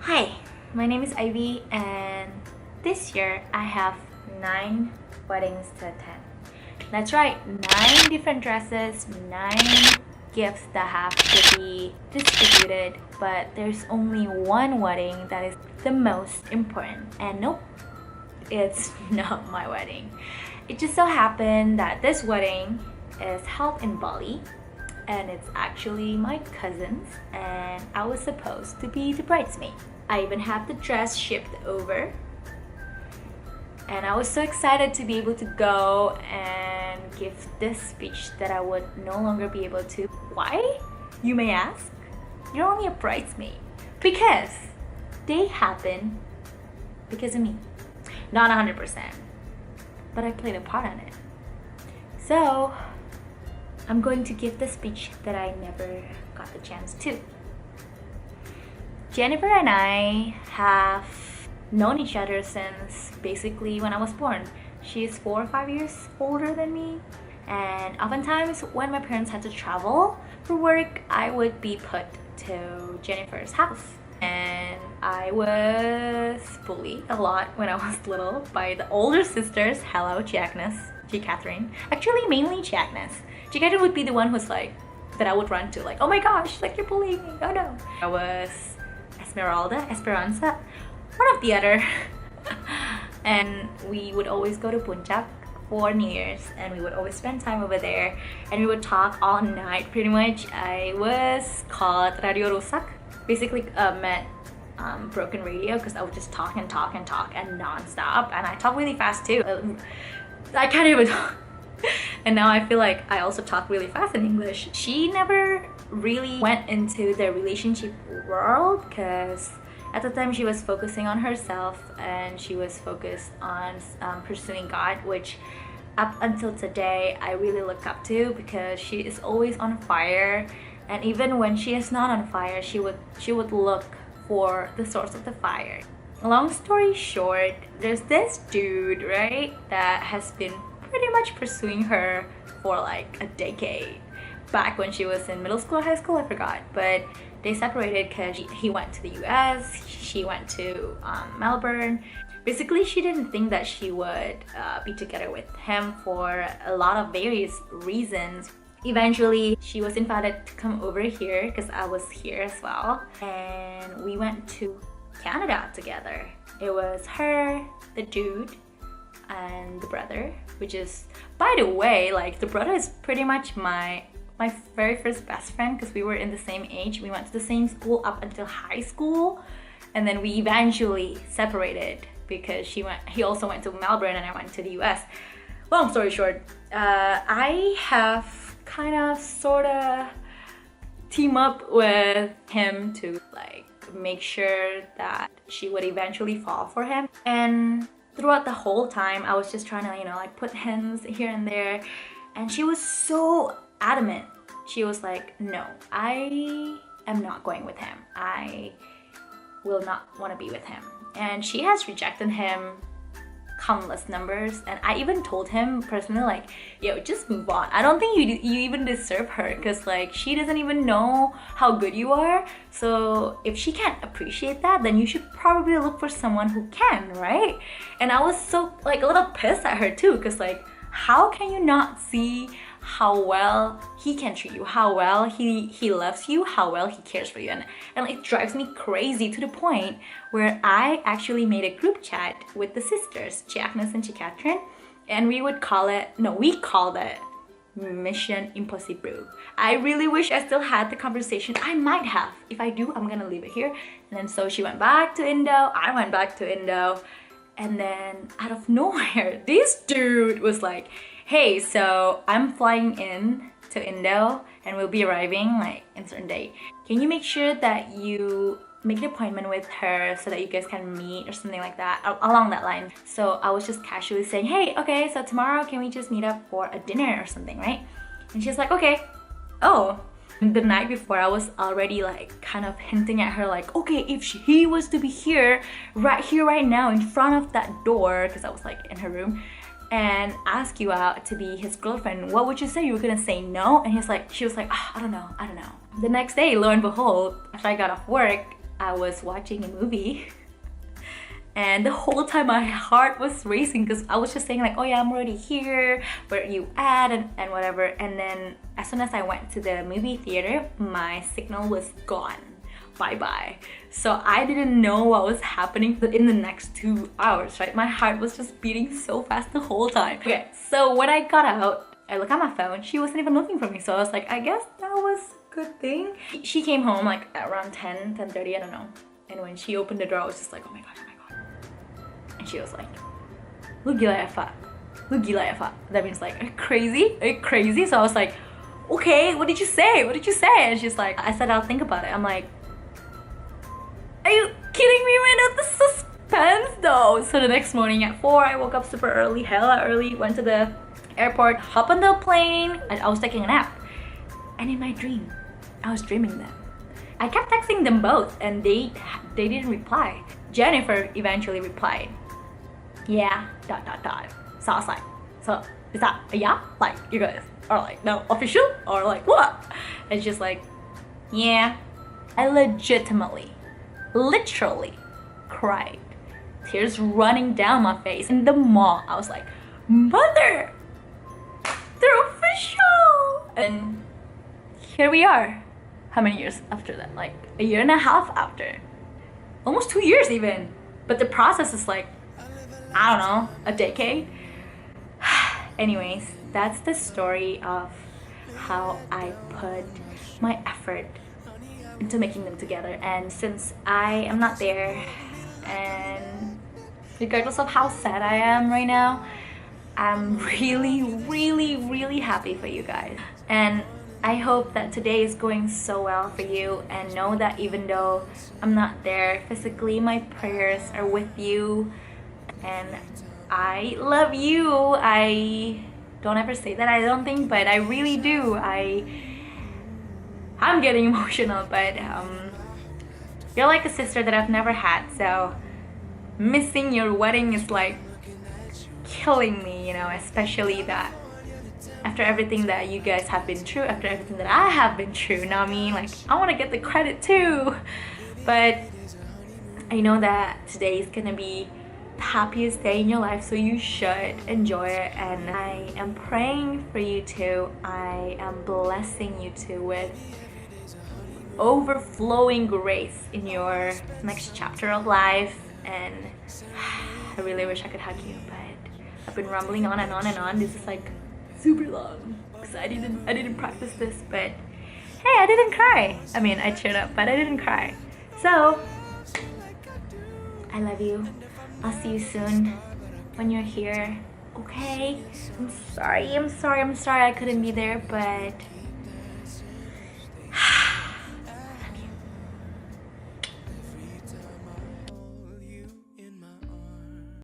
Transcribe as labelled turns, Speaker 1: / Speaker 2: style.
Speaker 1: Hi, my name is Ivy, and this year I have 9 weddings to attend. That's right, 9 different dresses, 9 gifts that have to be distributed, but there's only one wedding that is the most important. And nope, it's not my wedding. It just so happened that this wedding is held in Bali, and it's actually my cousin's, and I was supposed to be the bridesmaid. I even have the dress shipped over, and I was so excited to be able to go and give this speech that I would no longer be able to. Why, you may ask? You're only a bridesmaid. Because they happen because of me. Not 100%, but I played a part on it. So I'm going to give the speech that I never got the chance to. Jennifer and I have known each other since basically when I was born. She's 4 or 5 years older than me, and oftentimes when my parents had to travel for work, I would be put to Jennifer's house. And I was bullied a lot when I was little by the older sisters. Hello, Agnes, Catherine. Actually, mainly Agnes. Catherine would be the one who's like, that I would run to, like, oh my gosh, like you're bullying me, oh no. I was Esperanza, one of the other. And we would always go to Puncak for New Year's, and we would always spend time over there, and we would talk all night pretty much. I was called Radio Rusak, basically meant broken radio, because I would just talk and talk and talk and non-stop, and I talk really fast too. I can't even talk. And now I feel like I also talk really fast in English. She never really went into the relationship world because at the time she was focusing on herself, and she was focused on pursuing God, which up until today I really look up to, because she is always on fire, and even when she is not on fire, she would look for the source of the fire. Long story short, there's this dude, right, that has been pretty much pursuing her for like a decade. Back when she was in middle school or high school, I forgot, but they separated because he went to the US, she went to Melbourne. Basically, she didn't think that she would be together with him for a lot of various reasons. Eventually, she was invited to come over here because I was here as well, and we went to Canada together. It was her, the dude, and the brother, which is, by the way, like, the brother is pretty much my very first best friend, because we were in the same age. We went to the same school up until high school, and then we eventually separated because he also went to Melbourne and I went to the US. Long story short, I have kind of sort of team up with him to like make sure that she would eventually fall for him. And throughout the whole time, I was just trying to, like, put hints here and there, and she was so adamant. She was like, no, I am not going with him. I will not want to be with him. And she has rejected him countless numbers, and I even told him personally, like, yo, just move on. I don't think you even deserve her, because like she doesn't even know how good you are. So if she can't appreciate that, then you should probably look for someone who can, right? And I was so like a little pissed at her too, because like, how can you not see how well he can treat you, how well he loves you, how well he cares for you? And it drives me crazy to the point where I actually made a group chat with the sisters, Agnes and Catherine, and we called it Mission Impossible. I really wish I still had the conversation. I might have. If I do, I'm gonna leave it here. And then so she went back to Indo, I went back to Indo, and then out of nowhere, this dude was like, hey, so I'm flying in to Indo and we'll be arriving like in a certain date. Can you make sure that you make an appointment with her so that you guys can meet or something like that, along that line? So I was just casually saying, hey, okay, so tomorrow can we just meet up for a dinner or something, right? And she's like, okay. Oh, the night before, I was already like kind of hinting at her, like, okay, if he was to be here right now in front of that door, because I was like in her room, and ask you out to be his girlfriend, what would you say? You were gonna say no? And she was like, I don't know. The next day, lo and behold, after I got off work, I was watching a movie and the whole time my heart was racing because I was just saying like, oh yeah, I'm already here, where are you at, and whatever. And then as soon as I went to the movie theater, my signal was gone. Bye-bye. So I didn't know what was happening in the next 2 hours, right? My heart was just beating so fast the whole time. Okay, so when I got out, I look at my phone, she wasn't even looking for me. So I was like, I guess that was a good thing. She came home like around 10:30, I don't know. And when she opened the door, I was just like, oh my god, oh my god. And she was like, lu gila ya, Fa? Lu gila ya, Fa? That means like, are you crazy? Are you crazy? So I was like, okay, what did you say? What did you say? And she's like, I said I'll think about it. I'm like, are you kidding me right now? The suspense though. So the next morning at 4, I woke up super early, hella early, went to the airport, hop on the plane, and I was taking a nap. And in my dream, I was dreaming them. I kept texting them both and they didn't reply. Jennifer eventually replied, yeah, ... So I was like, so is that a yeah? Like, you guys are like, no, official? Or like, what? And she's like, yeah. I legitimately, literally cried. Tears running down my face in the mall. I was like, mother, they're official! And here we are. How many years after that? Like a year and a half after. Almost 2 years even. But the process is like, I don't know, a decade. Anyways, that's the story of how I put my effort into making them together. And since I am not there, and regardless of how sad I am right now, I'm really happy for you guys. And I hope that today is going so well for you, and know that even though I'm not there physically, my prayers are with you, and I love you. I don't ever say that, I don't think, but I really do. I'm getting emotional, but you're like a sister that I've never had, so missing your wedding is like killing me, you know, especially that after everything that you guys have been through, after everything that I have been through. Now, I mean, like, I want to get the credit too, but I know that today is gonna be the happiest day in your life, so you should enjoy it. And I am praying for you too. I am blessing you too with overflowing grace in your next chapter of life. And I really wish I could hug you, but I've been rambling on and on and on. This is like super long because I didn't practice this, but hey, I didn't cry. I mean, I cheered up, but I didn't cry. So I love you. I'll see you soon when you're here. Okay? I'm sorry I couldn't be there, but